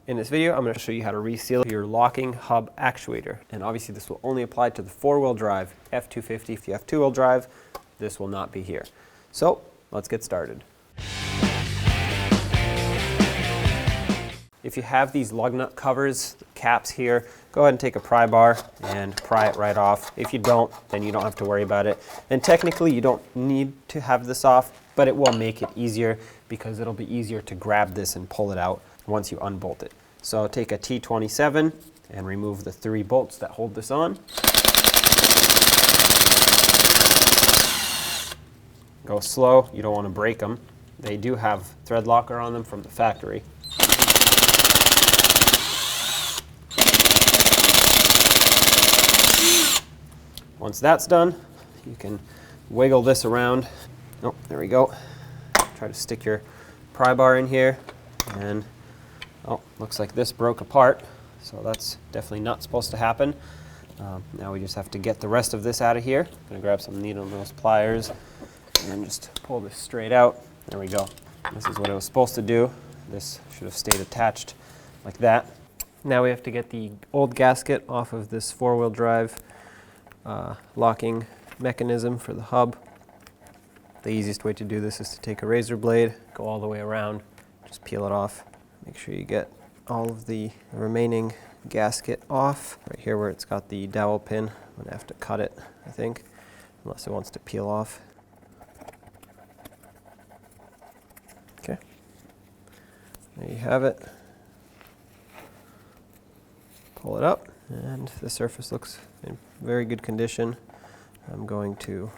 In this video, I'm going to show you how to reseal your locking hub actuator. And obviously this will only apply to the 4-wheel drive F-250. If you have 2-wheel drive, this will not be here. So let's get started. If you have these lug nut covers, caps here, go ahead and take a pry bar and pry it right off. If you don't, then you don't have to worry about it. And technically you don't need to have this off, but it will make it easier because it'll be easier to grab this and pull it out once you unbolt it. So take a T27 and remove the 3 bolts that hold this on. Go slow, you don't want to break them. They do have thread locker on them from the factory. Once that's done, you can wiggle this around. Oh, there we go. Try to stick your pry bar in here, and oh, looks like this broke apart, so that's definitely not supposed to happen. Now we just have to get the rest of this out of here. I'm gonna grab some needle nose pliers and just pull this straight out. There we go. This is what it was supposed to do. This should have stayed attached like that. Now we have to get the old gasket off of this 4-wheel drive locking mechanism for the hub. The easiest way to do this is to take a razor blade, go all the way around, just peel it off. Make sure you get all of the remaining gasket off. Right here where it's got the dowel pin, I'm gonna have to cut it, I think, unless it wants to peel off. Okay, there you have it. Pull it up, and the surface looks in very good condition. I'm going to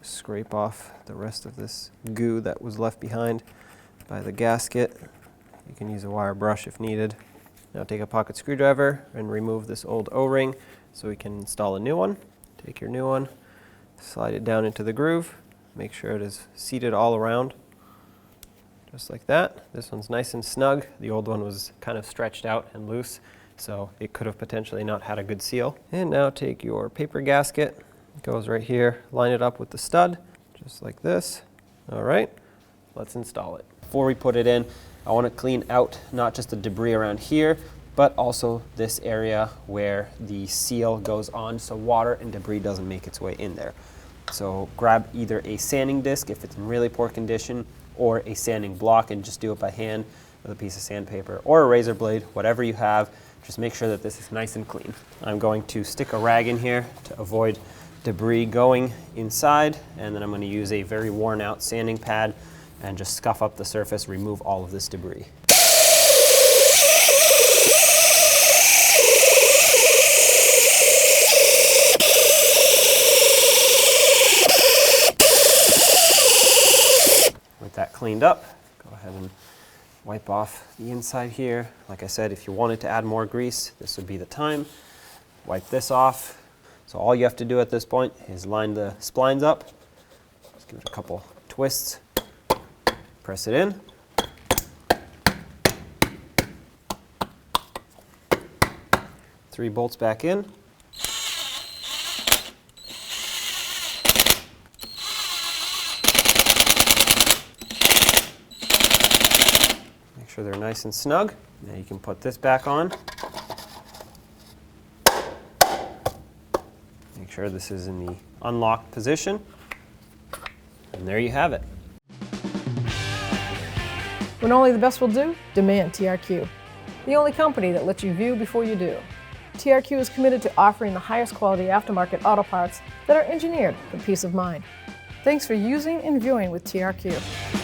scrape off the rest of this goo that was left behind by the gasket. You can use a wire brush if needed. Now take a pocket screwdriver and remove this old O-ring so we can install a new one. Take your new one, slide it down into the groove, make sure it is seated all around, just like that. This one's nice and snug. The old one was kind of stretched out and loose, so it could have potentially not had a good seal. And now take your paper gasket, it goes right here, line it up with the stud, just like this. All right, let's install it. Before we put it in, I want to clean out not just the debris around here, but also this area where the seal goes on so water and debris doesn't make its way in there. So grab either a sanding disc if it's in really poor condition, or a sanding block and just do it by hand with a piece of sandpaper or a razor blade, whatever you have. Just make sure that this is nice and clean. I'm going to stick a rag in here to avoid debris going inside, and then I'm going to use a very worn out sanding pad and just scuff up the surface, remove all of this debris. With that cleaned up, go ahead and wipe off the inside here. Like I said, if you wanted to add more grease, this would be the time. Wipe this off. So all you have to do at this point is line the splines up. Just give it a couple twists. Press it in. Three bolts back in. Make sure they're nice and snug. Now you can put this back on. Make sure this is in the unlocked position. And there you have it. When only the best will do, demand TRQ. The only company that lets you view before you do. TRQ is committed to offering the highest quality aftermarket auto parts that are engineered for peace of mind. Thanks for using and viewing with TRQ.